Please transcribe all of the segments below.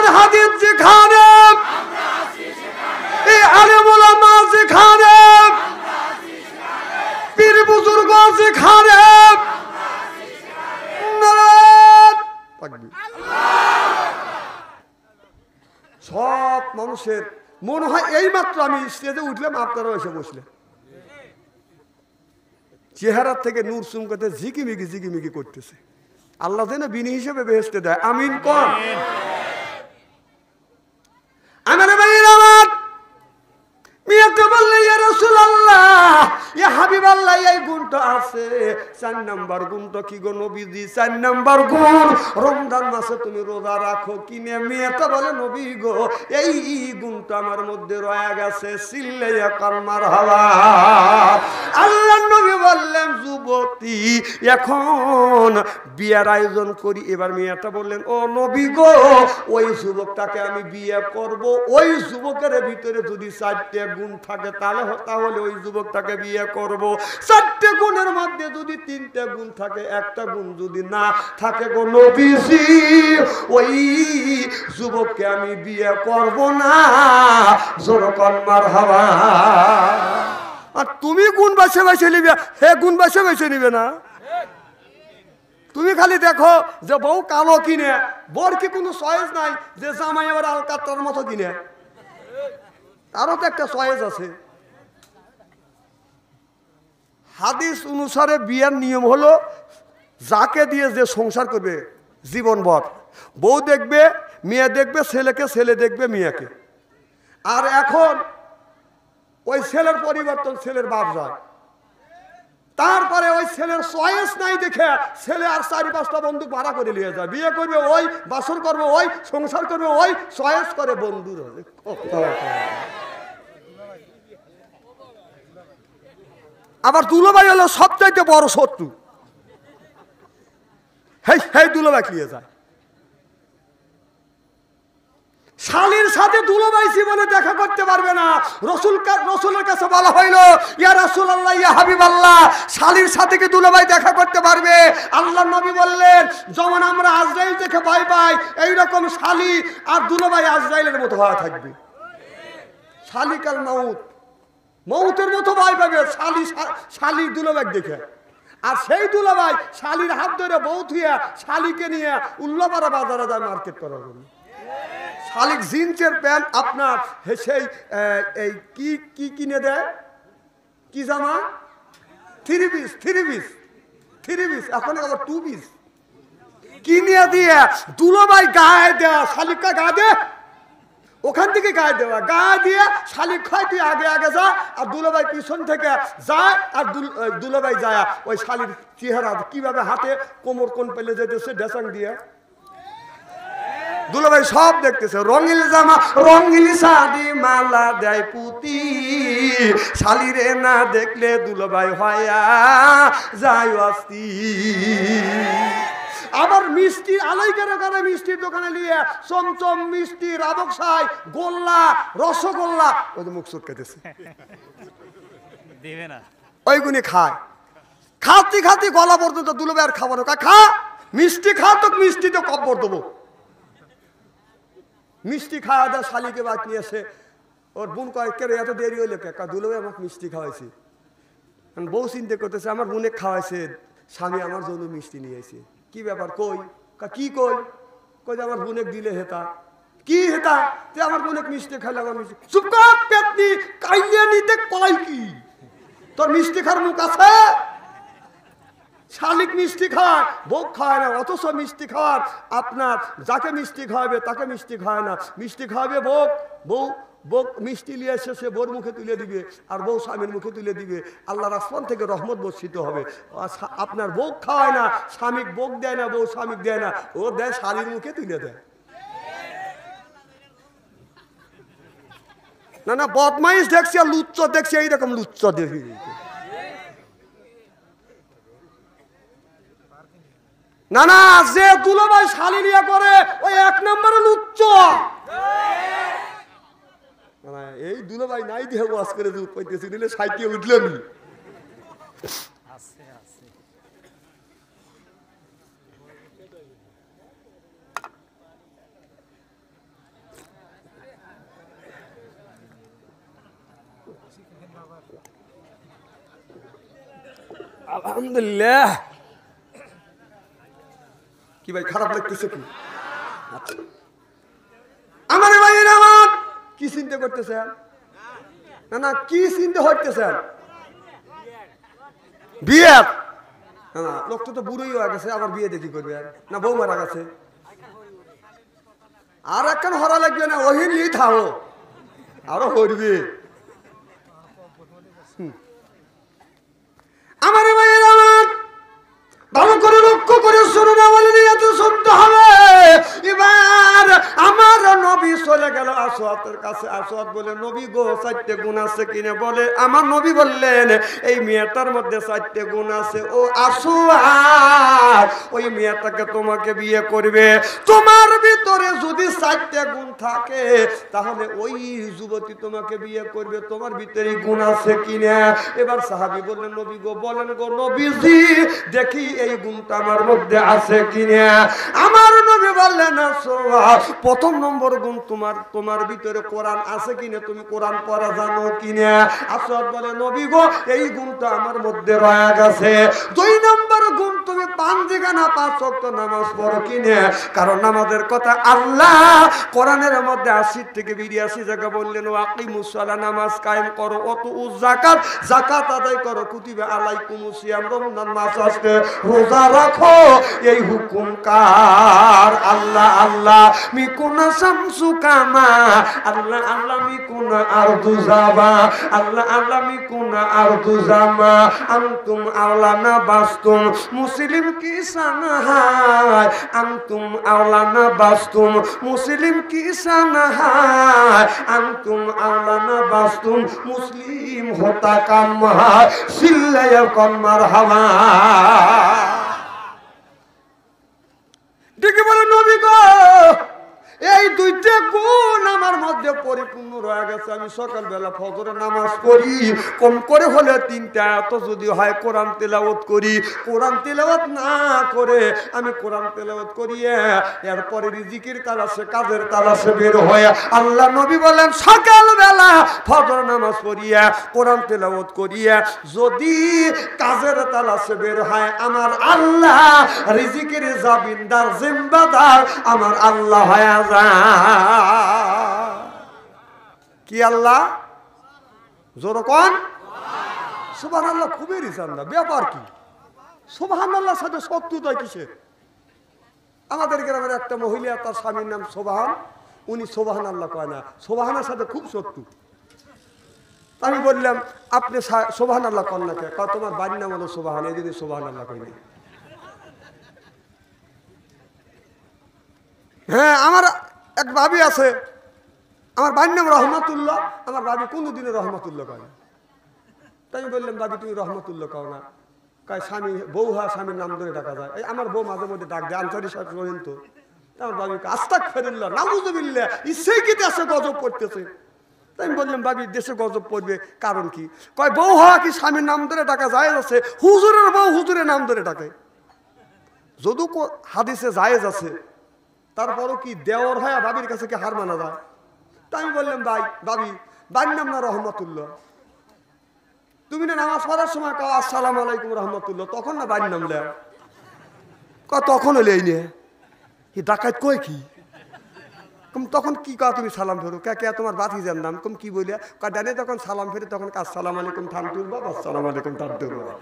কোরআন হাদিস যেখানে, এই আলেম ওলামা যেখানে, পীর বুজুর্গ যেখানে, সব মানুষের মনে হয় এইমাত্র আমি স্টেজে উঠলাম, আপনারাও এসে বসলেন। চেহারার থেকে নূর চুমকাতে ঝিকিমিকি ঝিকিমিকি করতেছে। আল্লাহ যেন বিনি হিসেবে বেহেশতে দেয়, আমিন কর। আমার ভাইয়ের আমার মিয়াতে বললে ইয়া রাসূলুল্লাহ, ইয়া হাবিবাল্লাহ, এই গুণটা আছে। 4 নাম্বার গুণটা কি গো নবীজি? 4 নাম্বার গুণ, রমজান মাসে তুমি রোজা রাখো কিনে? মিয়াতে বলে নবী গো, এই গুণটা আমার মধ্যে রয়ে গেছে। সিল্লাইয়া কাল মারহাবা। আল্লাহর নবী বললেন, যুবতী এখন বিয়ের আয়োজন করি। এবার মিয়াটা বললেন, ও নবী গো, ওই যুবকটাকে আমি বিয়ে করব। ওই যুবকের ভিতরে যদি 4টে গুণ থাকে তাহলে ওই যুবকটাকে বিয়ে করব। 4টে গুণের মধ্যে যদি 3টে গুণ থাকে, একটা গুণ যদি না থাকে গো নবীজি, ওই যুবককে আমি বিয়ে করব না। জোরে কর মারহাবা। আর তুমি গুণ বাছে বাছে নিবে, হে গুণ বাছে বাছে নিবে না। তুমি খালি দেখো যে বউ কালো কিনে, বোর কি কোনো চয়েস নাই যে জামাই আবার আলকাতরার মতো কিনে? তারও তো একটা চয়েস আছে। হাদিস অনুসারে বিয়ের নিয়ম হলো, যাকে দিয়ে যে সংসার করবে জীবনভর, বউ দেখবে, মেয়ে দেখবে ছেলেকে, ছেলে দেখবে মেয়েকে। আর এখন ওই ছেলের পরিবর্তন ছেলের বাপ যায়। তারপরে ওই ছেলের চয়েস নাই দেখে ছেলে আর 4-5টা বন্ধু ভাড়া করে নিয়ে যায়। বিয়ে করবে ওই, বাসর করবে ওই, সংসার করবে ওই, চয়েস করে বন্ধুর। আবার দুলাভাই হলো সবচাইতে বড় শত্রু। হেই দুলাভাই নিয়ে যায়। শালীর সাথে দুলাভাই জীবনে দেখা করতে পারবে না। রসুলের কাছে বলা হইল, ইয়া রাসূলুল্লাহ, ইয়া হাবিবাল্লাহ, শালীর সাথে কি দুলাভাই দেখা করতে পারবে? আল্লাহর নবী বললেন, যেমন আমরা আজরাইল দেখে ভয় পাই, এইরকম শালী আর দুলাভাই আজরাইলের মতো হওয়া থাকবে। শালিকাল মাউত, মৌতের মতো ভয় পাবে শালী দুলাভাই দেখে। আর সেই দুলাভাই শালীর হাত ধরে বউ থুয়ে শালীকে নিয়ে উল্লাপাড়া বাজারে যায় মার্কেট করার জন্য। শালিক জিন্সের প্যান্ট আপনার সেই এই কি কিনে দেয়, কি জামা? 3 পিস, এখন আবার 2 পিস কিনে দিয়ে দুলাভাই গায়ে দেয়া, শালিককে গায়ে দে, ওখান থেকে গায়ে দেওয়া, গায়ে দিয়ে শালিক খায়, তুই আগে আগে যা, আর দুলাভাই পিছন থেকে যায়। আর দুলাভাই যায় ওই শালির চেহারা কিভাবে হাতে কোমর কোন পেলে যেতেছে ডেসাং দিয়ে, দুলাভাই সব দেখতেছে। রঙিল জামা, রঙিল শাড়ি, মালা দেয় পুতি, শালিরে না দেখলে দুলাভাই হয়া যায় অস্থি। আবার মিষ্টি আলাই করে মিষ্টির দোকানে নিয়ে চমচম মিষ্টি, রাবকসাই, গোল্লা, রসগোল্লা, ওই যে মুখ চটকাইতেছে, ওইগুলি খায়। খাতি গলা পর্যন্ত দুলাভাই আর খাবার খা, মিষ্টি খা, তো মিষ্টি তো কব্বর দেবো। মিষ্টি খাওয়া দেয়, শালিকে বাদ নিয়েছে। ওর বোন কয়, কে এত দেরি হইলে কে? দুলাভাই আমাকে মিষ্টি খাওয়াইছে। বউ চিন্তা করতেছে, আমার বোনে খাওয়াইছে, স্বামী আমার জন্য মিষ্টি নিয়ে এসে। কি ব্যাপার? কই? কি কই? কই আমার বোনে দিলে হেতা। কি হেতা? তুই আমার বোনে মিষ্টি খাইলে আমার মিষ্টি। চুপ কর পেতনি, কাইলে নিতে কয় কি? তোর মিষ্টি খাওয়ার মুখ আছে? শালিক মিষ্টি খায়, বউ খায় না। অথচ মিষ্টি খাওয়ার আপনার যাকে মিষ্টি খাওয়াবে তাকে মিষ্টি খায় না। মিষ্টি খাওয়াবে বউ মিষ্টি নিয়ে এসে সে বোর মুখে তুলে দিবে, আর বউ স্বামীর মুখে তুলে দিবে। আল্লাহর আসমান থেকে রহমত বর্ষিত হবে। আপনার বউ খাওয়ায় না, স্বামীক বউ দেয় না, বউ স্বামীক দেয় না, ও দেয় শালির মুখে তুলে দেয়। না বদমাইশ দেখছি আর লুচ্চ দেখছি, এইরকম লুচ্চ দেখি। না যে দুলাভাই শালি নিয়ে করে ওই 1 নম্বরে লুচ্চ। এই দুলাভাই নাই দিয়ে ওয়াজ করে দুধ পাইতেছি, নিলে সাইকে উঠলেন। আলহামদুলিল্লাহ। কি ভাই খারাপ লাগতেছে কি? আমার ভাইয়ের আমার কি চিন্তা করতেছেন? না না কি চিন্তা হইতেছেন? বিয়ে না, লোকটা তো বুড়োই হয়ে গেছে, আবার বিয়ে দেখি করবে না, বউ মারা গেছে, আর একখান হরা লাগবে না, ওই নিয়ে থাও আরো করবে। আমার ভাইয়ের আমার ভালো করে লক্ষ্য করে শুনে না, বলে এত শুনতে হবে। এবার আমার নবী চলে গেল আসওয়াতের কাছে। আসওয়াত বলে, নবী গো 4টে গুণ আছে কিনে? বলে, আমার নবী বললেন এই মেয়েটার মধ্যে 4টে গুণ আছে। ও আসওয়াত, ওই মেয়েটাকে তোমাকে বিয়ে করবে। তোমার ভিতরে যদি 4টে গুণ থাকে তাহলে ওই যুবতী তোমাকে বিয়ে করবে। তোমার ভিতরে গুণ আছে কিনা? এবার সাহাবী বললেন, নবী গো বলেন গো নবীজি, দেখি এই গুণটা আমার মধ্যে আছে কিনা। আমার নবী বললেন, প্রথম নম্বর গুণ তোমার ভিতরে কোরআন আছে কিনা, তুমি কোরআন পড়া জানো কিনা? আসওয়াত বলে, নবী গো এই গুণটা আমার মধ্যে রয়ে গেছে। 2 নম্বর গুণ, তুমি 5 ওয়াক্ত নামাজ পড়ো কিনা? কারণ নামাজের কথা আল্লাহ কোরআনের মধ্যে 80 থেকে 82 জায়গা বললেন, ওয়াকিমুস সালাহ, নামাজ কায়েম করো, ওয়াতুজ যাকাত, যাকাত আদায় করো, কুতিবা আলাইকুমুস সিয়াম, রমজান মাস আসছে, রোজা রাখো। এই হুকুম কার? আল্লাহ। আল্লাহ মিকুনা শামসু কামা, আল্লাহ আল্লাহ মিকুনা আরদু জাবা, আল্লাহ আল্লাহ মিকুনা আরদু জামা, আনতুম আওলানা বাস্তুম, মুসলিম কি সানহায়, আনতুম আওলানা বাস্তুম, মুসলিম কি সানহায়, আনতুম আওলানা বাস্তুম, মুসলিম হোতা কাম্মা, সিল্লায়া কম্মার হাওয়া। দেখে বলে, নবী গো এই 2টে গুণ আমার মধ্যে পরিপূর্ণ রয়ে গেছে। আমি সকালবেলা ফজরের নামাজ পড়ি, কম করে হলে 3টা আয়াত যদি হয় কোরআন তেলাওয়াত করি। কোরআন তেলাওয়াত না করে আমি কোরআন তেলাওয়াত করিয়ে এরপরে রিজিকের তালাশে, কাজের তালাশে বের হয়ে, আল্লাহ নবী বলেন সকালবেলা ফজর নামাজ পড়িয়া কোরআন তেলাওয়াত করিয়া যদি কাজের তালাশে বের হয়, আমার আল্লাহ রিজিকের জামিনদার, জিম্মাদার আমার আল্লাহ হয়ে যায়। কি আল্লাহ? জোর কোন সুবহানাল্লাহ। খুবই রিসান্না ব্যাপার কি? সুবহানাল্লাহর সাথে শত্রুতা কিসের? আমাদের গ্রামের একটা মহিলা, তার স্বামীর নাম সোবাহান, উনি সুবহানাল্লাহ কয় না, সোবাহানের সাথে খুব শত্রু। আমি বললাম, আপনি সুবহানাল্লাহ কন না কে? তোমার বাড়ির নাম হলো সোবাহান, এই জন্য সুবহানাল্লাহ কইনি। হ্যাঁ, আমার এক ভাবি আছে, আমার বাড়ির নাম রহমাতুল্লাহ, আমার ভাবি কোনোদিনও রহমাতুল্লাহ কয় না। তাই আমি বললাম, ভাবি তুমি রহমাতুল্লাহ কও না? কয় স্বামী, বউ হয় স্বামীর নাম ধরে ডাকা যায়। এই আমার বউ মাঝে মধ্যে ডাক দেয়, আনসারি সাহেব শোনেন তো। আমার ভাবি আস্তাগফিরুল্লাহ, নাউযুবিল্লাহ, ইচ্ছে কি দেশে গজব পড়তেছে। তাই আমি বললাম, ভাবি দেশে গজব পড়বে কারণ কি? কয় বউ হওয়া কি স্বামীর নাম ধরে ডাকা যায়? আছে হুজুরের বউ হুজুরের নাম ধরে ডাকে, যদিও হাদিসে জায়েজ আছে, তারপরও কি দেওয়ার হয় ভাবির কাছে কি হার মানা যায়? তাই আমি বললাম, ভাবি বাড়ির নাম না রহমাতুল্লাহ, তুমি না নামাজ পড়ার সময় কও আসসালামু আলাইকুম রহমাতুল্লাহ, তখন না বাড়ির নাম লে? তখন হলে এই নিয়ে ডাকাত কয় কি? তখন কি কা তুমি সালাম ফেরো? কে তোমার ভাতিজার নাম? কি বলিয়া ডানে তখন সালাম ফেরে, তখন আসসালামু আলাইকুম থান তুলবা, আসসালামু আলাইকুম থান তুলবা।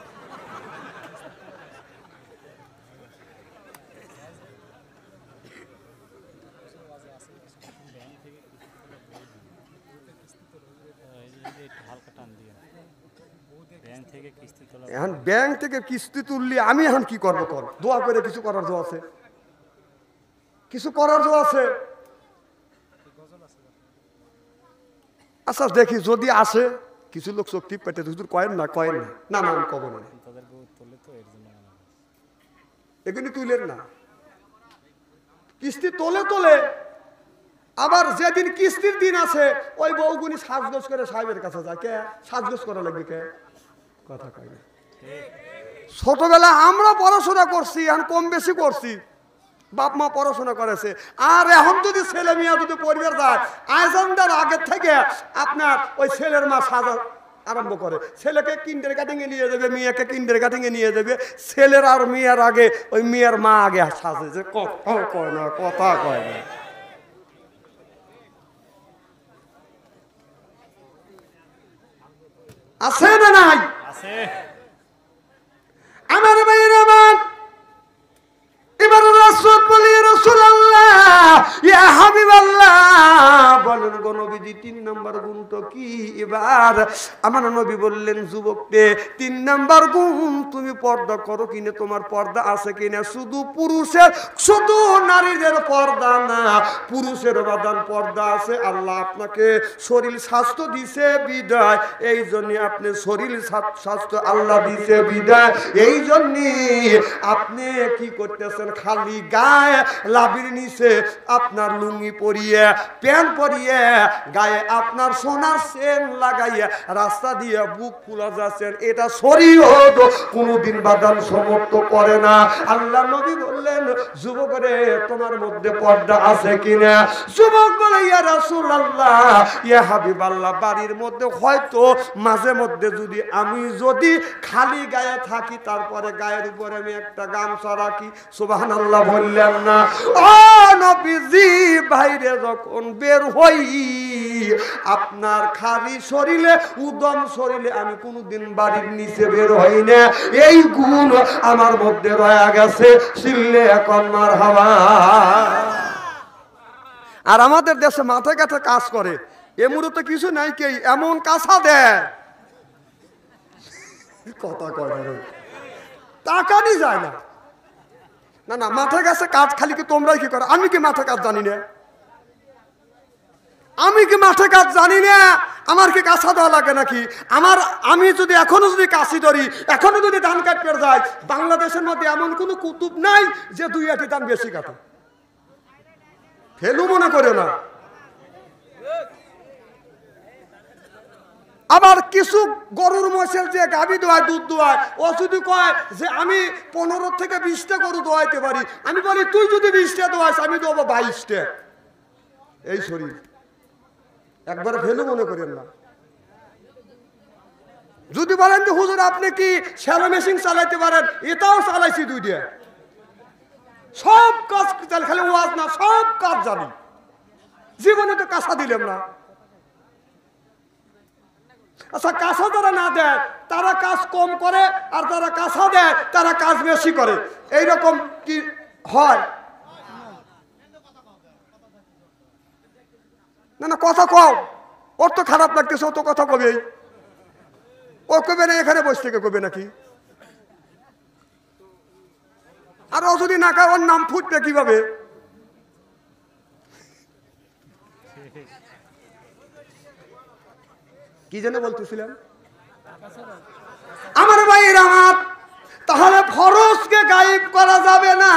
এখন ব্যাংক থেকে কিস্তি তুললি আমি এখন কি করবো? কর দোয়া করে কিছু করার জো আছে? কিছু করার জো আছে? আচ্ছা দেখি যদি আসে, কিছু লোক শক্তি পেটে হুজুর কয়েন না, কয়েন না, না না আমি কব না, এগুলি তুলেন না। কিস্তি তোলে আবার যেদিন কিস্তির দিন আছে ওই বউগুনি সাজগোজ করে সাহেবের কাছে যায়। কে সাজগোজ করা লাগবে? কে কথা কয় না। ছোটবেলা আমরা পড়াশোনা করছি, এখন কম বেশি করছি, বাপ মা পড়াশোনা করেছে, আর এখন যদি ছেলে মেয়ে যদি পরিবার যায় আয়োজনটার আগের থেকে আপনার ওই ছেলের মা আরম্ভ করে। ছেলেকে কিন্ডার গার্ডেনে নিয়ে যাবে, মেয়েকে কিন্ডার গার্ডেনে নিয়ে যাবে। ছেলের আর মেয়ের আগে ওই মেয়ের মা আগে সাজে, যে কথা কয় না, কথা কয় না। আছে না নাই? আছে। আমার ভাইয়ের আমার, এবার রাসূল বলি, রাসূলুল্লাহ ইয়া হাবিবাল্লাহ, বলেন গো নবীজি 3 নাম্বার গুণ তো কি? এবার আমার নবী বললেন, যুবককে 3 নাম্বার গুণ, তুমি পর্দা করো কিনা, তোমার পর্দা আছে কিনা। শুধু পুরুষের, শুধু নারীদের পর্দা না, পুরুষের বাদান পর্দা আছে। আল্লাহ আপনাকে শরীর স্বাস্থ্য দিছে বিদায়, এই জন্য আপনি শরীর স্বাস্থ্য আল্লাহ দিছে বিদায়, এই জন্য আপনি কি করতেছেন, খালি গায়ে লাভির নিচে আপনার লুঙ্গি পরিয়ে, প্যান্ট পরিয়ে, গায়ে আপনার সোনার চেন লাগাইয়া রাস্তা দিয়ে বুক ফুলা যাচ্ছেন, এটা শরীয়ত কোনদিন বাদান সমর্থ করে না। আল্লাহ নবী বললেন, যুবক রে, তোমার মধ্যে পর্দা আছে কিনা? যুবক বলে, ইয়া রাসূলুল্লাহ, ইয়া হাবিবাল্লাহ, বাড়ির মধ্যে হয়তো মাঝে মধ্যে যদি খালি গায়ে থাকি, তারপরে গায়ের উপরে আমি একটা গামছা রাখি। সুবহানাল্লাহ বললেন না? ও নবীজি, বাইরে যখন বের হই, আপনার খালি শরীরে, উদম শরীরে আমি কোনদিন বাড়ির নিচে বের হই না। এই গুণ আমার মধ্যে রয়ে গেছে। সিল্লে এখন মারহাবা। আর আমাদের দেশে মাথায় কাছে কাজ করে, এ মুহূর্তে কিছু নাই, কে এমন কাঁচা দেয়, কথা কয় না, টাকা নিয়ে যায় না। না না, মাথায় কাছে কাজ খালি কি তোমরাই কি করো? আমি কি মাথা কাজ জানি না? আমি কি মাঠে কাজ জানি না? আমার কি কাঁচা দেওয়া লাগে নাকি? আমি যদি এখনো যদি কাশি ধরি, এখনো যদি ধান কাটতে যাই, বাংলাদেশের মধ্যে এমন কোনো কুতুব নাই যে 2-1 ধান বেশি কাটে। ফেলু মনে করে না। আবার কিছু গরুর মহিষের যে গাভী দোয়ায়, দুধ দোয়ায়, ও যদি কয় যে আমি 15 থেকে 20টা গরু দোয়াইতে পারি, আমি বলি তুই যদি 20টা দোয়াইস, আমি দেবো 22টা। এই শরীর একবার ফেলু মনে করেন না। যদি বলেন যে হুজুর আপনি কি শ্যালো মেশিন চালাইতে পারেন, এটাও চালাইছি 2টা। সব কাজ খালি ওয়াজ না, সব কাজ জানি। জীবনে তো কাঁচা দিলাম না। আচ্ছা, কাঁচা যারা না দেয় তারা কাজ কম করে, আর যারা কাঁচা দেয় তারা কাজ বেশি করে। এইরকম কি হয়? না না, কথা কও। ওর তো খারাপ লাগতেছে, ও তো কথা কবে। ও কবে না, এখানে বসে থেকে কবে নাকি? আর ও যদি না খায়, ওর নাম ফুটবে কিভাবে? কি যেন বলতেছিলাম? আমার ভাইয়ের আমার, তাহলে ফরজকে গায়েব করা যাবে না,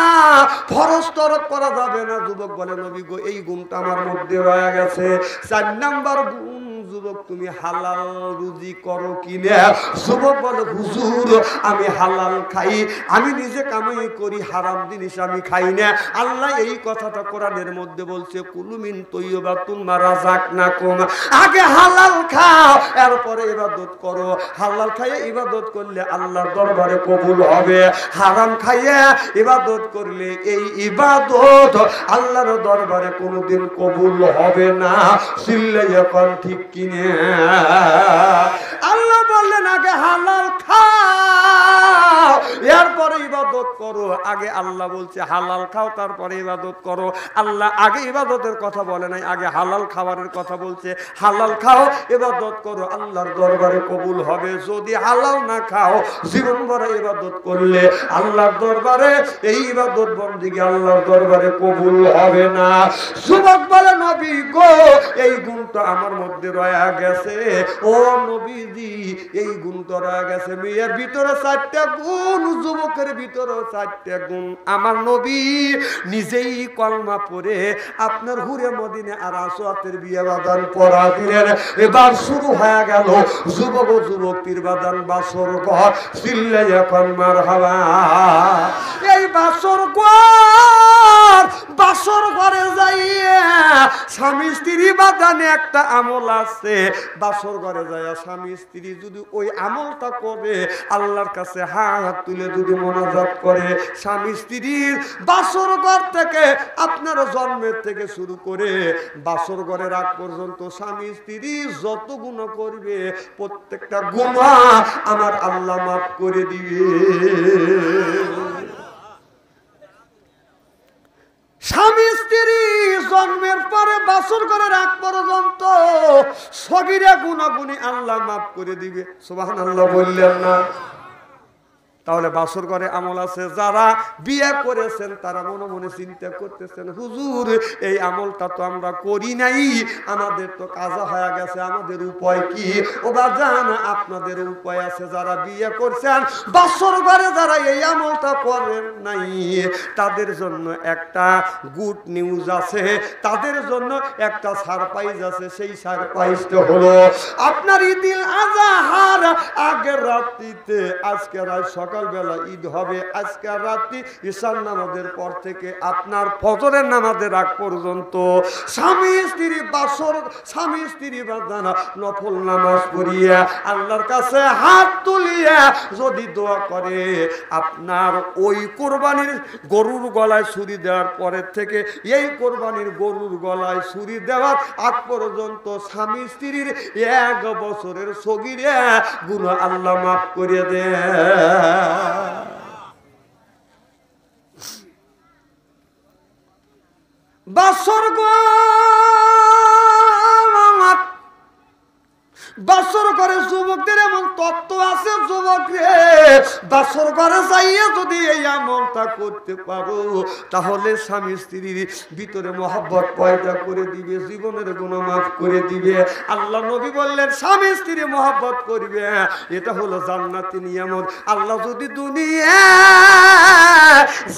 ফরজ তরক করা যাবে না। যুবক বলে, নবী গো, এই গুণটা আমার মধ্যে রয়ে গেছে। 4 নাম্বার গুণ, যুবক তুমি হালাল রুজি করো কিনা? যুবক বলে, হুজুর আমি হালাল খাই, আমি নিজে কামাই করি, হারাম জিনিস আমি খাই না। আল্লাহ এই কথাটা কোরআনের মধ্যে বলছে, কুলু মিন তাইয়্যিবাতুম মা রাযাকনাকুম। আগে হালাল খাও, এরপরে ইবাদত করো। হালাল খাইয়ে ইবাদত করলে আল্লাহর দরবারে কবুল হবে, হারাম খাইয়ে ইবাদত করলে এই ইবাদত আল্লাহর দরবারে কোনোদিন কবুল হবে না। চিল্লাই এখন ঠিক কিনে? আল্লাহ বললেন আগে হালাল খাও, এরপরে ইবাদত করো। আগে আল্লাহ বলছে হালাল খাও, তারপরে ইবাদত করো। আল্লাহ আগে ইবাদতের কথা বলে নাই, আগে হালাল খাবারের কথা বলছে। হালাল খাও, ইবাদত করো, আল্লাহর দরবারে কবুল হবে। যদি হালাল না খাও, জীবন ভরা ইবাদত করলে আল্লাহর দরবারে এই ইবাদত বন্দেগী আল্লাহর দরবারে কবুল হবে না। যুবক বলে, নবী গো, এই গুণটা আমার মধ্যে রয়ে গেছে। ও নবীজি, এই গুণটা রয়ে গেছে। মেয়ের ভিতরে 4টা গুণ, যুবকের ভিতরে 4টা গুণ। আমার নবী নিজেই কলমা পড়ে আপনার হুরে মদিনে আর আসওয়াতের বিয়ে বাদান পড়া দিলেন। এবার শুরু হয়ে গেল যুবক ও যুবতীর বাদান বাসর ঘর। চিল্লাই এখন মারহাবা। এই বাসর ঘর নম্বর, বাসর ঘরে যাইয়া স্বামী স্ত্রী বাদানে একটা আমল আছে। বাসর ঘরে যাইয়া স্বামী স্ত্রী যদি ওই আমলটা করে, আল্লাহর কাছে হাত তুলে যদি মোনাজাত করে, স্বামী স্ত্রীর বাসর ঘর থেকে আপনার জন্মের থেকে শুরু করে বাসর ঘরের আগ পর্যন্ত স্বামী স্ত্রী যত গুনাহ করবে প্রত্যেকটা গুনাহ আমার আল্লাহ মাফ করে দিবে। স্বামী স্ত্রী জন্মের পরে বাসর ঘরের আগ পর্যন্ত সগীরা গুনাহগুনি আল্লাহ মাফ করে দিবে। সুবহানাল্লাহ বললেন না? তাহলে বাসর ঘরে আমল আছে। যারা বিয়ে করেছেন তারা মনে মনে চিন্তা করতেছেন, হুজুর এই আমলটা তো আমরা করি নাই, আমাদের তো কাজা হয়ে গেছে, আমাদের উপায় কি? ও বাজান, আপনাদের উপায় আছে। যারা বিয়ে করছেন বাসর ঘরে যারা এই আমলটা করেন নাই, তাদের জন্য একটা গুড নিউজ আছে, তাদের জন্য একটা সারপ্রাইজ আছে। সেই সারপ্রাইজটা হলো আপনার ঈদুল আজহার আগের রাত্রিতে, আজকে রাত সকালবেলা ঈদ হবে, আজকে রাত্রি ঈশার নামাজের পর থেকে আপনার ফজরের নামাজের আগ পর্যন্ত স্বামী স্ত্রী বাসর, স্বামী স্ত্রী বাঁধানা নফল নামাজ পড়িয়া আল্লাহর কাছে হাত তুলিয়া যদি দোয়া করে, আপনার ওই কোরবানির গরুর গলায় ছুরি দেওয়ার পরের থেকে এই কোরবানির গরুর গলায় ছুরি দেওয়ার আগ পর্যন্ত স্বামী স্ত্রীর 1 বছরের সগীরা গুনাহ আল্লাহ মাফ করে দেয়। বাসর বাসর ঘরে যুবকদের এমন তত্ত্ব আছে, যুবক রে বাসর ঘরে যাইয়া যদি এই আমলটা করতে পারো, তাহলে স্বামী স্ত্রীর ভিতরে মহব্বত পয়দা করে দিবে, জীবনের গুনাহ মাফ করে দিবে। আল্লাহ নবী বললেন স্বামী স্ত্রী মহব্বত করবে, এটা হলো জান্নাতি নিয়ামত। আল্লাহ যদি দুনিয়া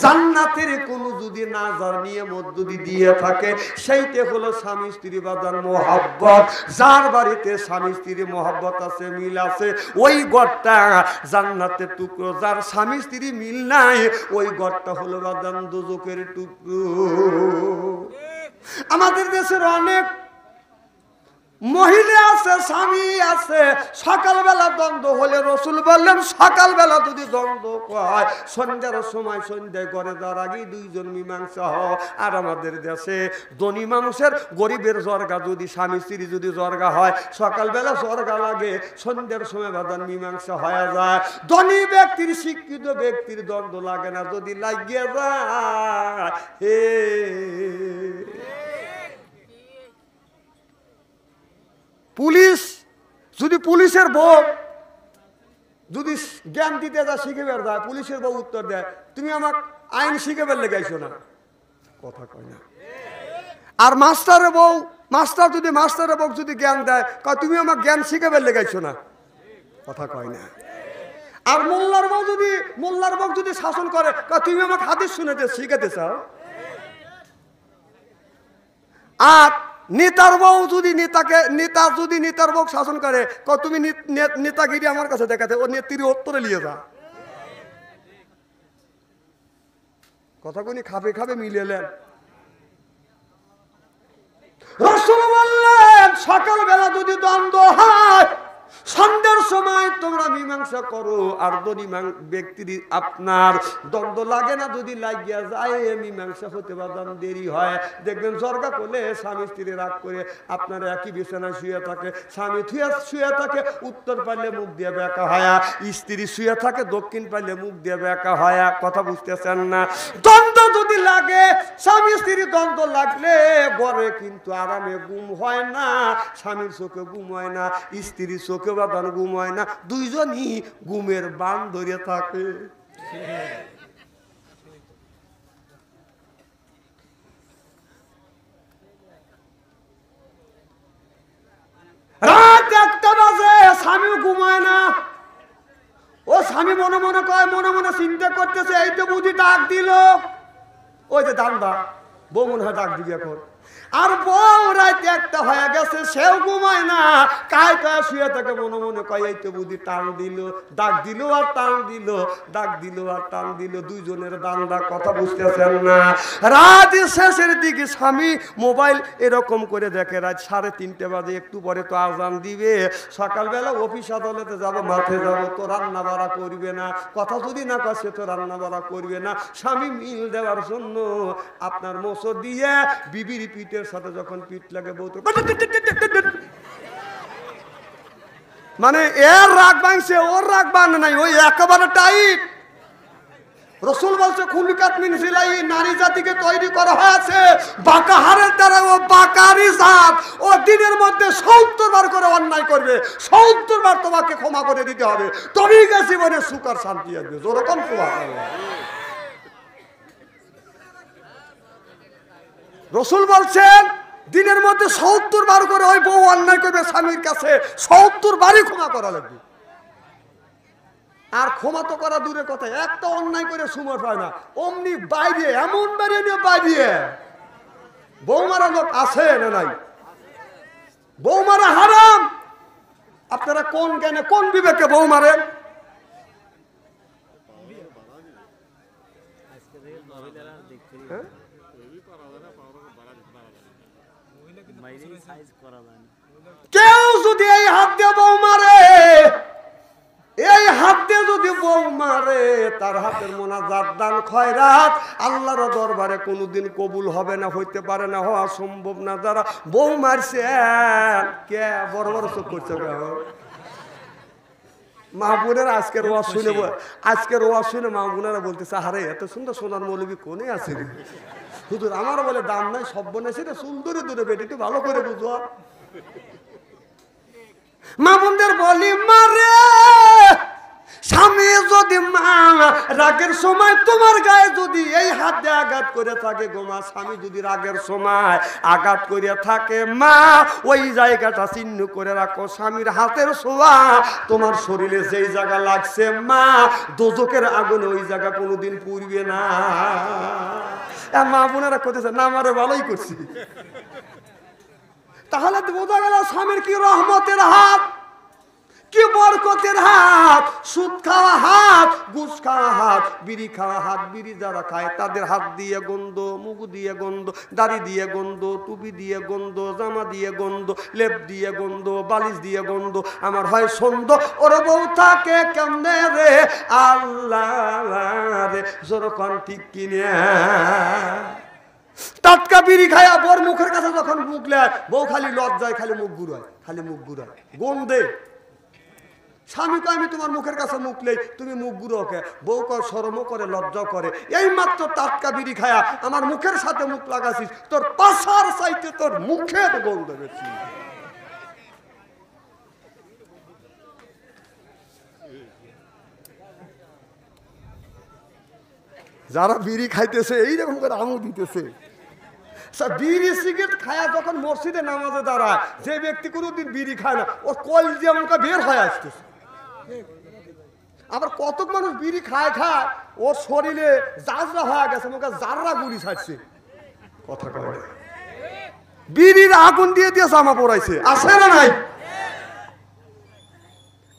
জান্নাতের কোন যদি নাজার নিয়ামত যদি দিয়ে থাকে, সেইটা হলো স্বামী স্ত্রী বাঁধার মহব্বত। যার বাড়িতে স্বামী স্ত্রী মহব্বত আছে, মিল আছে, ওই ঘরটা জান্নাতের টুকরো। যার স্বামী স্ত্রী মিল নাই, ওই ঘরটা হলো বাদান দোজখের টুকরো। আমাদের দেশের অনেক মহিলা আছে, স্বামী আছে, সকালবেলা দ্বন্দ্ব হলে রসুল বললেন সকালবেলা যদি দ্বন্দ্ব হয় সন্ধ্যার সময়, সন্ধ্যায় ঘরে যাওয়ার আগেই 2 জন মীমাংসা হয়। আর আমাদের দেশে ধনী মানুষের গরিবের জর্গা যদি স্বামী স্ত্রী যদি জর্গা হয়, সকালবেলা জর্গা লাগে, সন্ধ্যার সময় বাদান মীমাংসা হয়ে যায়। ধনী ব্যক্তির শিক্ষিত ব্যক্তির দ্বন্দ্ব লাগে না, যদি লাগিয়ে যায় হে পুলিশ, যদি পুলিশের বউ যদি জ্ঞান দিতে যা শিখে বের যায়, পুলিশের বউ উত্তর দেয় তুমি আমাকে আইন শিখে বের লেগাইছো না, কথা কয় না। আর মাস্টারের বউ, মাস্টার যদি মাস্টারের বউ যদি জ্ঞান দেয়, কয় তুমি আমাকে জ্ঞান শিখে বের লেগাইছো না, কথা কয় না। আর মোল্লার বউ যদি, মোল্লার বউ যদি শাসন করে, কয় তুমি আমাকে হাদিস শুনেতে শিখাতে চাও। আর নেতার বউ যদি নেতার বউ শাসন করে, তুমি নেতাগিরি আমার কাছে দেখাতে, ও নেত্রী উত্তরে নিয়ে যা, কথা কোনি খাবে খাবে মিলেলেন। রাসূল বললেন সকালবেলা যদি দ্বন্দ্ব হয়, সন্ধ্যার সময় তোমরা মীমাংসা করো। আর যদি ব্যক্তির আপনার দ্বন্দ্ব লাগে না, যদি লাগিয়া যায়, মীমাংসা হতে বাদান দেরি হয়। দেখবেন জর্গা করলে স্বামী স্ত্রী রাগ করে আপনার একই বিছানায় শুয়ে থাকে, স্বামী শুয়ে থাকে উত্তর পাইলে মুখ দিয়ে বেঁকা হয়, স্ত্রী শুয়ে থাকে দক্ষিণ পাইলে মুখ দিয়ে বেঁকা হয়, কথা বুঝতেছেন না? দ্বন্দ্ব যদি লাগে, স্বামী স্ত্রী দ্বন্দ্ব লাগলে ঘরে কিন্তু আরামে ঘুম হয় না, স্বামীর চোখে ঘুম হয় না, স্ত্রীর চোখে বাদান ঘুম হয় না, দুইজনই ঘুমের বান ধরে থাকে। রাত 1টা বাজে, স্বামীও ঘুমায় না। ও স্বামী মনে মনে কয়, মনে মনে চিন্তা করতেছে এই তো বুঝি ডাক দিল, ওই যে দান্দা বউ মনে হয় ডাক দিবি এখন, আর বউ রাতে একটা হয়ে গেছে, সেও ঘুমায় না, কায় কায় শুয়ে থাকে, মনে মনে কয় এই তো বুদ্ধি টান দিল, ডাক দিল আর টান দিল, ডাক দিল আর টান দিল, দুইজনের দান্দা, কথা বুঝতেছেন না। রাত শেষের দিকে স্বামী মোবাইল এরকম করে দেখে, রাত 3:30 বাজে, একটু পরে তো আজান দিবে, সকালবেলা অফিস আদালতে যাবো, মাঠে যাবো, তো রান্না বাড়া করবে না, কথা যদি না কয় সে তো রান্না বাড়া করবে না। স্বামী মিল দেওয়ার জন্য আপনার মোচড় দিয়ে বিবির পিঠের সাথে যখন পিঠ লাগে, বউ তো মানে এর রাগ ভাঙছে, ওর রাগ বান নাই, ওই একেবারে টাইট। রসুল বলছে খুলিকাত মিন সিলাই, নারী জাতিকে তৈরি করা হয়েছে বাঁকা হাড়ের দ্বারা, ও বাঁকারই জাত, ও দিনের মধ্যে 70 বার করে অন্যায় করবে, 70 বার তোমাকে ক্ষমা করে দিতে হবে, তবেই গা জীবনে সুখ আর শান্তি আসবে। যেরকম রসুল বলছেন দিনের মধ্যে 70 বার করে ওই বউ অন্যায় করবে স্বামীর কাছে, 70 বারই ক্ষমা করা লাগবে। আর ক্ষমা তো করা দূরের কথা, একটা অন্যায় করে সুমর পায় না, অমনি বাইরে এমন বাইরে নিয়ে বাইরে বউ মারা লোক আছে না নাই? বউ মারা হারাম। আপনারা কোন জ্ঞানে কোন বিবেকে বউ মারেন? কেউ যদি এই হাত দিয়ে বউ মারে, এই হাত দিয়ে যদি বউ মারে, তার হাতের মোনাজাত দান খয়রাত আল্লাহর দরবারে কোনোদিন কবুল হবে না, হইতে পারে না, হওয়া সম্ভব না। যারা বউ মারছে কে বড় বড় চোখ করছে, মাহবুবের আজকের ওয়াজ শুনে, আজকের ওয়াজ শুনে মাহবুবেরা বলতেছে, আরে এত সুন্দর সোনার মৌলবী কোনে আছে হুজুর, আমার বলে দাম নাই, সব বনেছে রে, সুন্দরী দূরে বেটি, একটু ভালো করে বুঝো। মা বোনদের বলি, মারে স্বামী যদি মা রাগের সময় তোমার গায়ে যদি এই হাত দিয়ে আঘাত করে থাকে গো মা, স্বামী যদি রাগের সময় আঘাত করে থাকে মা, ওই জায়গাটা চিহ্ন করে রাখো, স্বামীর হাতের ছোঁয়া তোমার শরীরে যেই জায়গা লাগছে মা, দোজখের আগুনে ওই জায়গা কোনোদিন পুড়বে না। মা বোনেরা করতেছে না, আমারও ভালোই করছি। তাহলে বোঝা গেল স্বামীর কি রহমতের হাত, কি বরকতের হাত। সুদ খাওয়া হাত, ঘুষ খাওয়া হাত, বিড়ি খাওয়া হাত, বিড়ি যারা খায় তাদের হাত দিয়ে গন্ধ, মুখ দিয়ে গন্ধ, দাড়ি দিয়ে গন্ধ, টুপি দিয়ে গন্ধ, জামা দিয়ে গন্ধ, লেপ দিয়ে গন্ধ, বালিশ দিয়ে গন্ধ। আমার হয় সন্দ, ওর বউ থাকে কেমনে রে আল্লাহ রে, যেরকম ঠিক কিনে। টাটকা বিড়ি খায়া বর মুখের কাছে যখন মুখ লেয়, বউ খালি লজ্জায় খালি মুখ ঘুরায়, খালি মুখ ঘুরায়, গন্ধে। স্বামীকে আমি তোমার মুখের কাছে মুখ লেই, তুমি মুখ ঘুরো কে? বউ কর শরমও করে, লজ্জাও করে। এই মাত্র টাটকা বিড়ি খায়া আমার মুখের সাথে মুখ লাগাছিস, তোর পাশার চাইতে তোর মুখের গন্ধ বেশি। যারা বিড়ি খাইতেছে এইরকম করে আমু দিতেছে। বিড়ি সিগারেট খায়া যখন মসজিদে নামাজে দাঁড়ায়, যে ব্যক্তি কোনোদিন বিড়ি খায় না, ওর কলজিয়া মুখে বের হয়ে আসতেছে। আবার কতক মানুষ বিড়ি খায় খায় ওর শরীরে জাজরা হয়ে গেছে, মুখে জাররা গুলি ছাড়ছে। কথা কয় বিড়ির আগুন দিয়ে দিয়ে জামা পড়াইছে, আছে না নাই?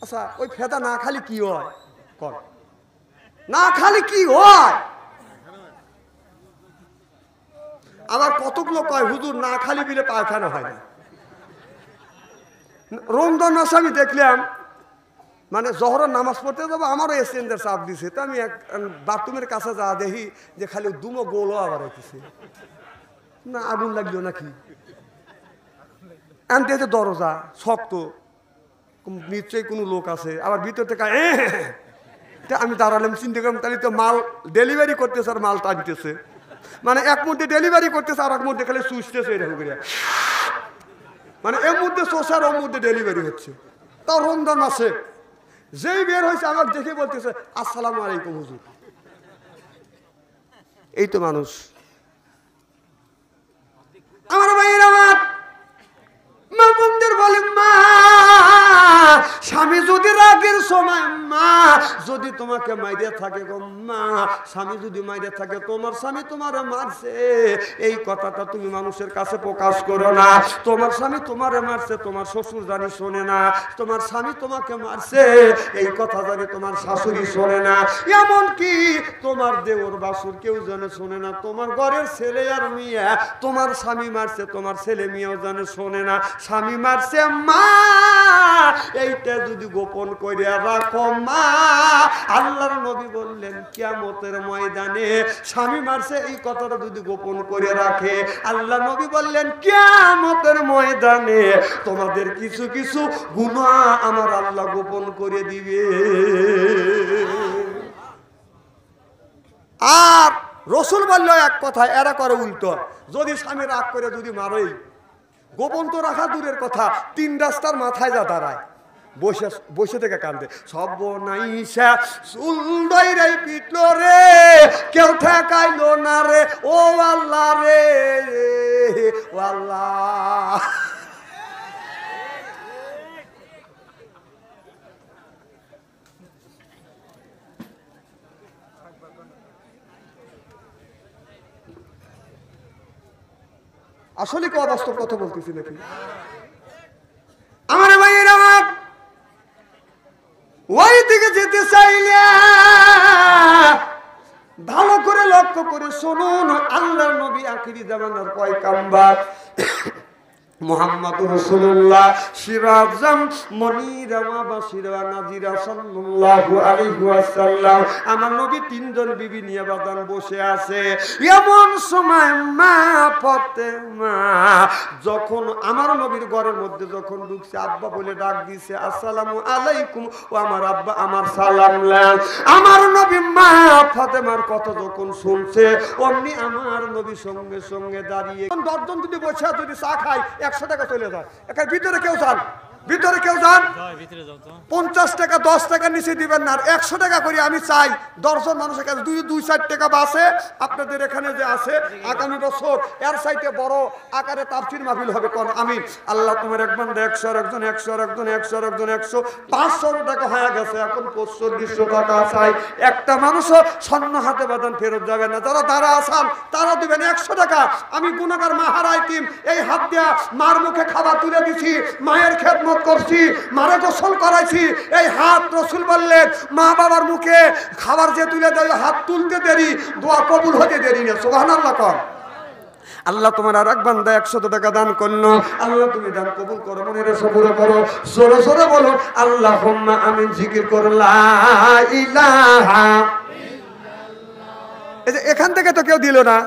আচ্ছা ওই ফেদা না খালি কি হয়? কর না খালি কি হয়? আবার কতক লোক কয় হুজুর না খালি বিলে পায়খানা হয় না। রমজান মাসে আমি দেখলাম, মানে জহরের নামাজ পড়তে যাবো, আমারও এসেন্দের চাপ দিছে, তো আমি এক বাথরুমের কাছে যা দেখি যে খালি দুমো গোলও আবার হইতেছে। না আগুন লাগলো নাকি? আনতে যে দরজা শক্ত, নিশ্চয়ই কোনো লোক আছে। আবার ভিতর থেকে আমি দাঁড়ালাম, চিন্তা করলাম তাহলে তো মাল ডেলিভারি করতেছে আর মাল টানতেছে, মানে এক মধ্যে ডেলিভারি করতেছে আর এক মধ্যে খালি চুষতেছে এরকম করে, মানে এর মধ্যে চষার ওর মধ্যে ডেলিভারি হচ্ছে। তাও রমজান মাসে যেই বের হয়েছে আমার দেখে বলতেছে আসসালামু আলাইকুম হুজুর। এই তো মানুষ। আমার ভাইয়ের আমার মা বোনদের বলে, মা স্বামী যদি রাগের সময় মা যদি তোমাকে মাইরে থাকে গো মা, স্বামী যদি মাইরে থাকে, তোমার স্বামী তোমারে মারছে, এই কথাটা তুমি মানুষের কাছে প্রকাশ করো না। তোমার স্বামী তোমারে মারছে, তোমার শ্বশুর জানি শোনে না। তোমার স্বামী তোমাকে মারছে, এই কথা জানি তোমার শাশুড়ি শোনে না। এমনকি তোমার দেওর বাসুর কেউ জানে শোনে না। তোমার ঘরের ছেলে আর মেয়ে তোমার স্বামী মারছে, তোমার ছেলে মেয়েও জানে শোনে না। স্বামী মারছে মা, এইটা যদি গোপন করে রাখো মা, আল্লাহর নবী বললেন কিয়ামতের ময়দানে স্বামী মারছে এই কথাটা যদি গোপন করে রাখে, আল্লাহ নবী বললেন কিয়ামতের ময়দানে তোমাদের কিছু কিছু গুনাহ আমার আল্লাহ গোপন করে দিবে। আর রসুল বলল এক কথা, এরা করে উল্টো। যদি স্বামী রাগ করে যদি মারোই, গোপন তো রাখা দূরের কথা, 3 রাস্তার মাথায় যা দাঁড়ায়, বসে বসে থেকে কান্দে, সর্বনাইসা সুন্দর পিটলো রে, কেউ ঠেকাইলো না রে, ও আল্লাহ রে, ও আল্লাহ। আসলে কি অবাস্তব কথা বলতেছি নাকি? আমার ভাইয়ের আমার ওই দিকে যেতে চাইলে ভালো করে লক্ষ্য করে শুনুন। আল্লাহর নবী আখিরি জামানার পয়গাম্বর মুহাম্মদুর রাসূলুল্লাহ সিরাজাম মনিরা ওয়া বাশিরা ওয়া নাযিরা সাল্লাল্লাহু আলাইহি ওয়াসাল্লাম, আমার নবী 3 জন বিবি নিয়ে বাদান বসে আছে। এমন সময় মা ফাতেমা যখন আমার নবীর ঘরের মধ্যে যখন ঢুকছে, আব্বা বলে ডাক দিয়েছে, আসসালামু আলাইকুম। ও আমার আব্বা আমার সালাম নেন। আমার নবী মা ফাতেমার কথা যখন শুনছে, অমনি আমার নবী সঙ্গে সঙ্গে দাঁড়িয়ে, 10 জন যদি বসে যদি চা খায় 100 টাকা চলে যায়। এখানে ভিতরে কেউ যান, ভিতরে কেউ যান, 50 টাকা 10 টাকা নিচে দিবেন না। 100 টাকা করে আমি চাই 10 জন মানুষের কাছে 2-4 টাকা বাসে আপনাদের এখানে যে আছে, আগামী বছর এর চাইতে বড় আকারে তাফসীর মাহফিল হবে। কোন আমিন। আল্লাহ তোমার এক বান্দা 100 আর একজন 100 আর একজন 100 আর একজন 100, 500 টাকা হয়ে গেছে, এখন 2500 টাকা চাই। একটা মানুষও স্বর্ণ হাতে বাদান ফেরত যাবে না। যারা তারা আসান তারা দিবেন 100 টাকা। আমি গুনাহগার মা হারাইতিম, এই হাত দিয়া মার মুখে খাবার তুলে দিছি, মায়ের খেদমত করছি, মারে গোসল করাইছি। এই হাত রাসূল বললেন মা বাবার মুখে খাবার যে তুলে দেয়, হাত তুলতে দেরি, দোয়া কবুল হতে দেরি না। সুবহানাল্লাহ কর। আল্লাহ তোমার আর এক বান্দা 100 টাকা দান করলো, আল্লাহ তুমি দান কবুল করো, মনের সবুর করো, জোরে জোরে বলো আল্লাহুম্মা আমিন। জিকির করো লা ইলাহা ইল্লাল্লাহ। এই যে এখান থেকে তো কেউ দিল না,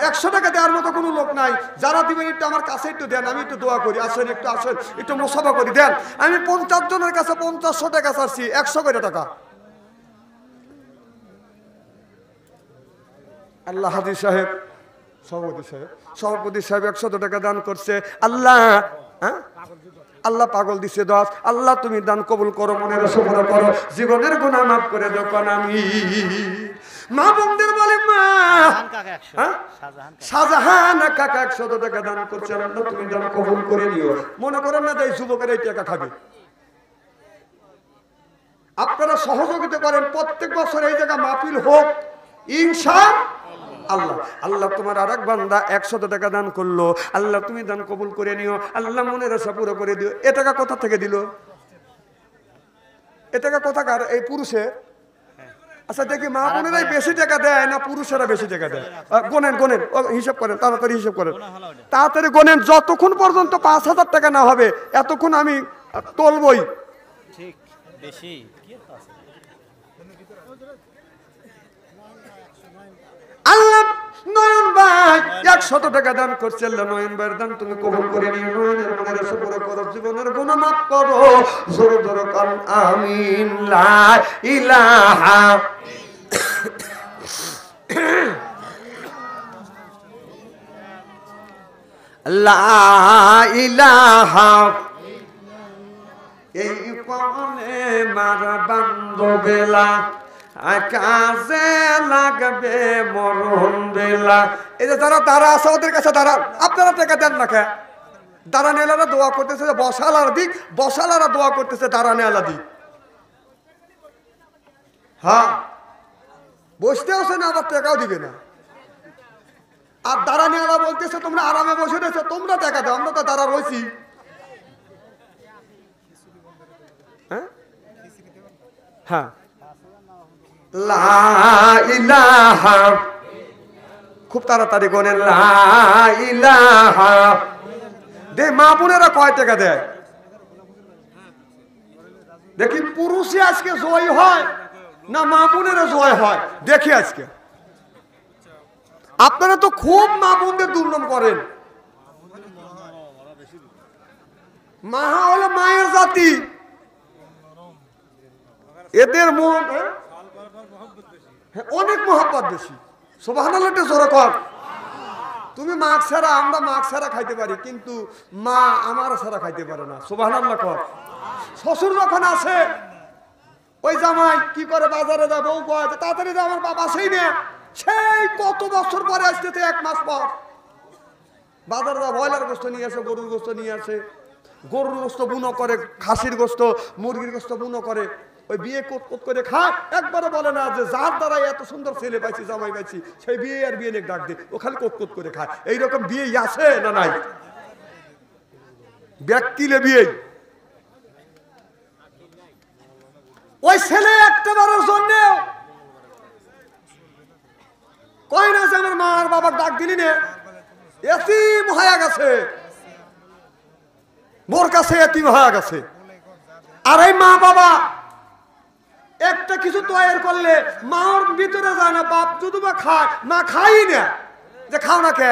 100 টাকা দেওয়ার মতো কোনো লোক নাই। যারা দিবেন একটু আমার কাছে একটু দেন, আমি একটু দোয়া করি। আসেন একটু, আসেন একটু মুসাফা করি, দেন। আমি 50 জনের কাছে 500 টাকা চাচ্ছি, 100 করে টাকা। আল্লাহ হাজি সাহেব, সভাপতি সাহেব 100 টাকা দান করছে। আল্লাহ আল্লাহ পাগল দিছে 10। আল্লাহ তুমি দান কবুল করো, মনের সফর করো, জীবনের গুনাহ মাফ করে দাও। কোন আমি মা বোনদের বলে মা শাহজাহান কাকা 100 টাকা দান করছে, আল্লাহ তুমি দান কবুল করে নিও। মনে করেন না যে যুবকের এই টাকা খাবে। আপনারা সহযোগিতা করেন, প্রত্যেক বছর এই জায়গা মাহফিল হোক ইনশাআল্লাহ। আল্লাহ তোমার আর এক বান্দা 100 টাকা দান করলো, আল্লাহ তুমি দান কবুল করে নিও, আল্লাহ মনের আশা পুরো করে দিও। এ টাকা কোথা থেকে দিল? এ টাকা কোথাকার? এই পুরুষে? আচ্ছা দেখি মা বোনেরাই বেশি টাকা দেয় না পুরুষেরা বেশি টাকা দেয়? গোনেন গোনেন, হিসাব করেন, তাড়াতাড়ি হিসাব করেন, তাড়াতাড়ি গোনেন। যতক্ষণ পর্যন্ত 5000 টাকা না হবে এতক্ষণ আমি তুলবই। ঠিক বেশি আল্লাহ নয়ন ভাই 100 টাকা দান করছে, আল্লাহ নয়ন ভাইয়ের দান তুমি কবুল করে নিও, নয়নের মনের আশা পুরো করো, জীবনের গুনাহ মাফ করো। জোরে জোরে কারণ আমিন। লা ইলাহা লা ইলাহা এই পানে মার বান্ধবেলা কাজে লাগবে মরণ বেলা। এই যে যারা আছে ওদের কাছে দাঁড়া, আপনারা টাকা দেন না কে? দাঁড়ানেলারা দোয়া করতেছে বসালারা দিক, বসালারা দোয়া করতেছে দাঁড়ানেলা দিক। হ্যাঁ, বসতে আসে না, আবার টাকাও দিবে না। আর দাঁড়ানিওয়ালা বলতেছে তোমরা আরামে বসে রয়েছো, তোমরা টাকা দাও, আমরা তো দাঁড়া রয়েছি। হ্যাঁ হ্যাঁ, লা ইলাহা, খুব তাড়াতাড়ি গোনেন, লা ইলাহা। দে মা বোনেরা কয় টাকা দেয় দেখি, পুরুষে আজকে জয় হয় না মা বোনেরা জয় হয় দেখি আজকে। আপনারা তো খুব মা বোনদের দুর্নাম করেন। মা হলো মায়ের জাতি, এদের মন অনেক মহব্বত বেশি। সুবহানাল্লাহ, জোরে কর। তুমি মাছ ছাড়া, আমরা মাছ ছাড়া খাইতে পারি, কিন্তু মা আমার ছাড়া খাইতে পারে না। সুবহানাল্লাহ কর। শ্বশুর যখন আসে, ওই জামাই কি করে, বাজারে যাবো, তাড়াতাড়ি যা, আমার বাবা সেই না, সেই কত বছর পরে আসতেছে, 1 মাস পর বাজারে যা, ব্রয়লার গোস্ত নিয়ে আসে, গরুর গোস্ত নিয়ে আসে, গরুর গোস্ত বুনো করে, খাসির গোস্ত, মুরগির গোস্ত বুনো করে, ওই বিয়ে কোট করে খায়। একবারও বলে না যে যার দ্বারা এত সুন্দর ছেলে পাইছি, জামাই পাইছি, সেই বিয়ে আর বিয়ে ডাক দে, ও খালি কোট করে খায়। এইরকম বিয়ে আছে না নাই? ব্যক্তিলে বিয়ে, ওই ছেলে একটা বারের জন্য কয় না যে আমার মা আর বাবার ডাক দিলি না, এতিম হয়ে গেছে, মোর কাছে এতিম হয়ে গেছে। আর এই মা বাবা একটা কিছু তৈরি করলে মার ভিতরে যায় না, বাপ যদি বা খায়, মা খাই না, যে খাও না কে,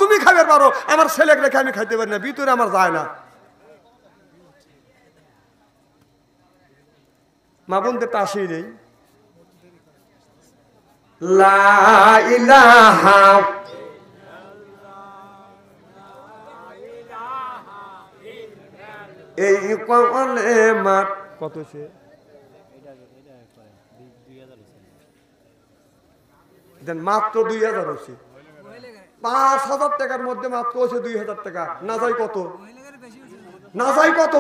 তুমি খাবে পারো, আমার ছেলেকে রেখে আমি খাইতে পারি না, ভিতরে আমার যায় না। মা বোনদের তা আসেই নেই। লা ইলাহা, এই কলেমাত কত সে মাত্র 2000 হচ্ছে, 5000 টাকার মধ্যে মাত্র হচ্ছে 2000 টাকা। না যাই কত, না যাই কত,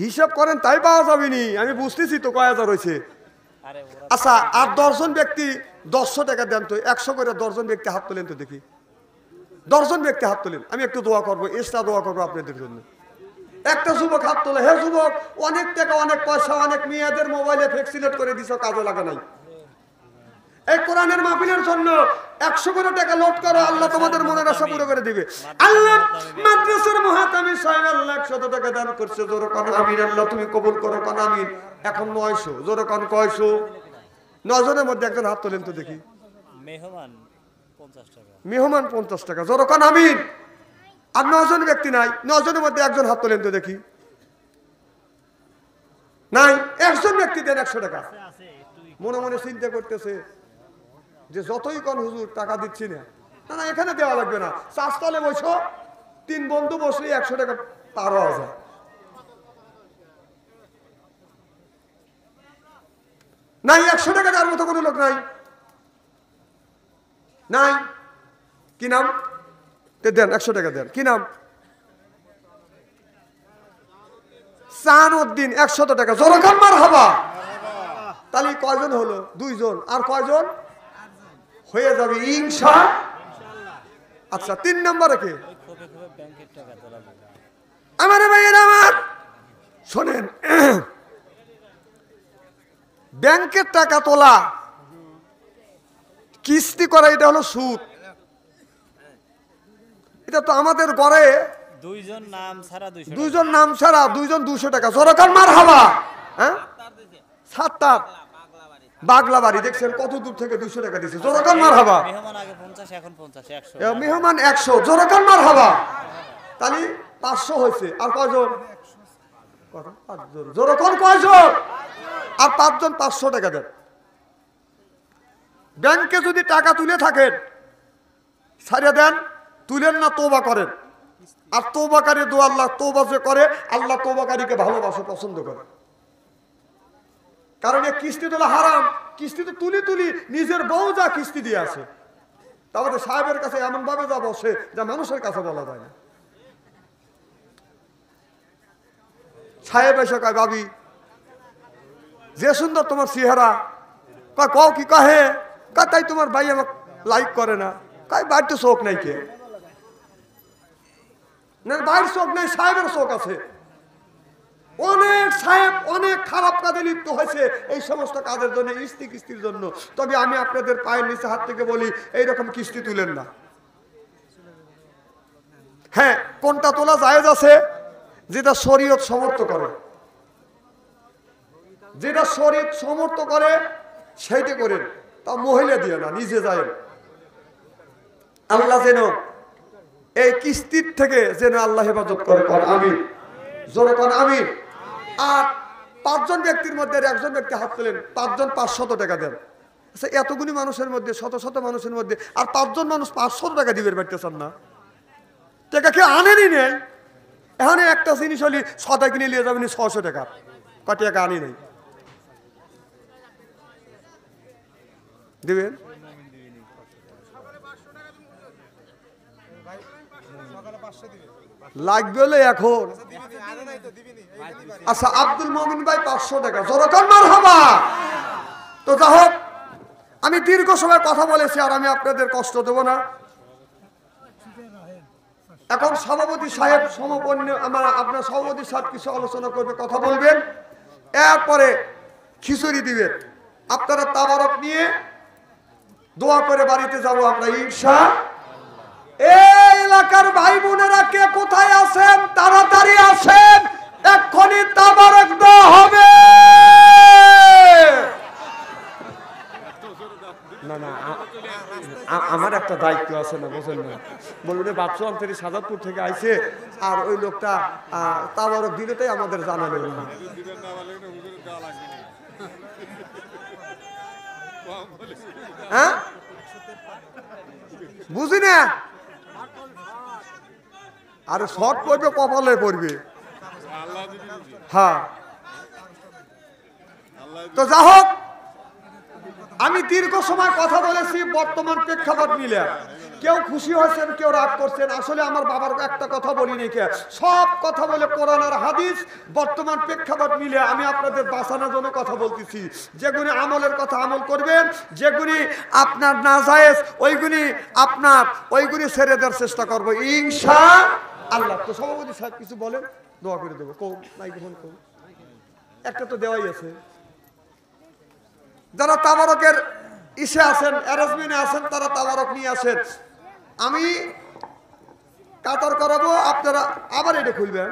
হিসাব করেন তাই পাওয়া যাবে নি। আমি বুঝতেছি তো কয় হাজার হয়েছে। আচ্ছা, আর 10 জন ব্যক্তি 100 টাকা দেন তো, 100 করে 10 জন ব্যক্তি হাত তোলেন তো দেখি, 10 জন ব্যক্তি হাত তোলেন, আমি একটু দোয়া করবো, এক্সট্রা দোয়া করবো আপনাদের জন্য। একটা যুবক হাত তোলে, হে যুবক, অনেক টাকা, অনেক পয়সা, অনেক মেয়েদের মোবাইলে ভ্যাকসিনেট করে দিছ, কাজে লাগা নাই। এই কোরআনের মাহফিলের জন্য 100 করে টাকা লোড করো, আল্লাহ তোমাদের মনের আশা পুরো করে দিবে। আল্লাহ মাদ্রাসার মুহাতামিম সাহেব আল্লাহ 100 টাকা দান করছে, জোরে কোন আমিন। আল্লাহ তুমি কবুল করো, কোন আমিন। এখন 900, জোরে কোন কয়শো? 9 জনের মধ্যে একজন হাত তোলেন তো দেখি। মেহমান 50 টাকা, মেহমান 50 টাকা, জোরে কোন আমিন। আর 9 জন ব্যক্তি নাই, 9 জনের মধ্যে একজন হাত তোলেন তো দেখি। নাই, একজন ব্যক্তি দেন 100 টাকা। মনে মনে চিন্তা করতেছে যে যতই কোন হুজুর টাকা দিচ্ছি না, না না এখানে দেওয়া লাগবে না, চাষতলে বসো, 3 বন্ধু বসলে 100 টাকা পার হওয়া যায়। নাই, 100 টাকা দেওয়ার মতো কোনো লোক নাই, নাই। কি নাম? দেন 100 টাকা দেন। কি নাম? সানুদ্দিন, 100 টাকা। জোরকান মারহাবা। তাহলে কয়জন হলো? 2 জন। আর কয়জন হয়ে যাবে ইনশাআল্লাহ। আচ্ছা, 3 নম্বরে কে? আমার ভাইয়ের আমার শোনেন, ব্যাংকের টাকা তোলা, কিস্তি করা, এটা হলো সুদ। এটা তো আমাদের ঘরে 2 জন নাম ছাড়া 2 জন 200 টাকা। জোরকান মারহাবা। হ্যাঁ, 7 বাগলা বাড়ি দেখছেন কত দূর থেকে 200 টাকা দিচ্ছে। জোরকান মারহাবা। মেহমান আগে 50, এখন 50, 100। মেহমান 100, জোরকান মারহাবা। তাহলে 500 হয়েছে। আর কয়জন? কত? 5 জন। জোরকান কয়জন? আর 5 জন 500 টাকা দেন। ব্যাংকে যদি টাকা তুলে থাকেন, ছাড়িয়ে দেন, তুলেন না, তওবা করেন। আর তওবাকারী দোয়া, আল্লাহ তওবা যে করে, আল্লাহ তওবাকারীকে ভালোবাসে, পছন্দ করে। কারণ এই কিস্তি তোলা হারাম। কিস্তি তো তুলি নিজের বউ যা কিস্তি দিয়ে আসে, তারপরে সাহেবের কাছে এমন ভাবে যা বসে যা মানুষের কাছে বলা যায় না। সাহেব এসে কয়, ভাবি যে সুন্দর তোমার চেহারা, কয় কও কি কহে, কয় তাই তোমার ভাই আমাকে লাইক করে না, কয় বাড়িতে চোখ নাই কে, না বাইরের চোখ নাই, সাহেবের চোখ আছে। অনেক সাহেব অনেক খারাপ কাজে লিপ্ত হয়েছে এই সমস্ত কাজের জন্য, কিস্তির জন্য। তবে আমি আপনাদের পায়ের নিচে হাত থেকে বলি, এইরকম কিস্তি তুলেন না। হ্যাঁ, কোনটা তোলা জায়েজ আছে? যেটা শরীয়ত সমর্থ করে, যেটা শরীয়ত সমর্থ করে সেইটা করেন, তা মহিলা দিয়ে না, নিজে যায়। আল্লাহ যেন এই কিস্তির থেকে যেন আল্লাহ হেফাজত করে, আমিন। জোরে কোন আমিন। আর 5 জন ব্যক্তির মধ্যে একজন ব্যক্তি হাত তোলেন, 5 জন 500 টাকা দেন। আচ্ছা, এতগুলি মানুষের মধ্যে, শত শত মানুষের মধ্যে আর 5 জন মানুষ 500 টাকা দিবেন পারতেছেন না, টাকা কেউ আনেনি নেই। এখন একটা জিনিস হলে 6টা কিনে নিয়ে যাবেন 600 টাকা, কত টাকা আনি নাই দিবেন? লাগবে হলে এখন। আচ্ছা, আব্দুল মুমিন ভাই 500 টাকা, জোরকার মারহাবা। তো যা হোক, আমি দীর্ঘ সময় কথা বলেছি আর আমি আপনাদের কষ্ট দেব না। এখন সভাপতি সাহেব সমপন্ন, আমার আপনার সভাপতি সাহেব কিছু আলোচনা করবে, কথা বলবেন, এরপরে খিচুড়ি দিবেন। আপনারা তাবারক নিয়ে দোয়া করে বাড়িতে যাব আমরা ইনশাআল্লাহ। এই এলাকার ভাই বোনেরা কে কোথায় আছেন, তাড়াতাড়ি আসেন, এক্ষুনি তাবারক দেওয়া হবে। না না, আমার একটা দায়িত্ব আছে না, বুঝলেন না? বলুন, বাচ্চু অন্তরি সাজাদপুর থেকে আইছে, আর ওই লোকটা তাবারক দিলে তাই আমাদের জানালো না। হ্যাঁ, বুঝি না। আরে শর্ট পড়বে, কপালে পড়বে। হ্যাঁ, তো যা হোক, আমি দীর্ঘ সময় কথা বলেছি বর্তমান প্রেক্ষাপট মিলে। কেউ খুশি হয়েছেন, কেউ রাগ করছেন। আসলে আমার বাবার একটা কথা বলি নাকি, সব কথা বলে কোরআন আর হাদিস বর্তমান প্রেক্ষাপট মিলে আমি আপনাদের বাঁচানোর জন্য কথা বলতেছি। যেগুলি আমলের কথা আমল করবেন, যেগুলি আপনার নাজায়েজ ওইগুলি ছেড়ে দেওয়ার চেষ্টা করবো ইনশাআল্লাহ। তো সভাপতি সাহেব কিছু বলেন, দোয়া করে দেবো। কৌ মাইক্রোফোন কৌ, একটা তো দেওয়াই আছে। যারা তাবারকের ইসে আছেন, অ্যারেঞ্জমেন্টে আছেন, তারা তাবারক নিয়ে আসেন। আমি কাতার করাবো, আপনারা আবার এটা খুলবেন।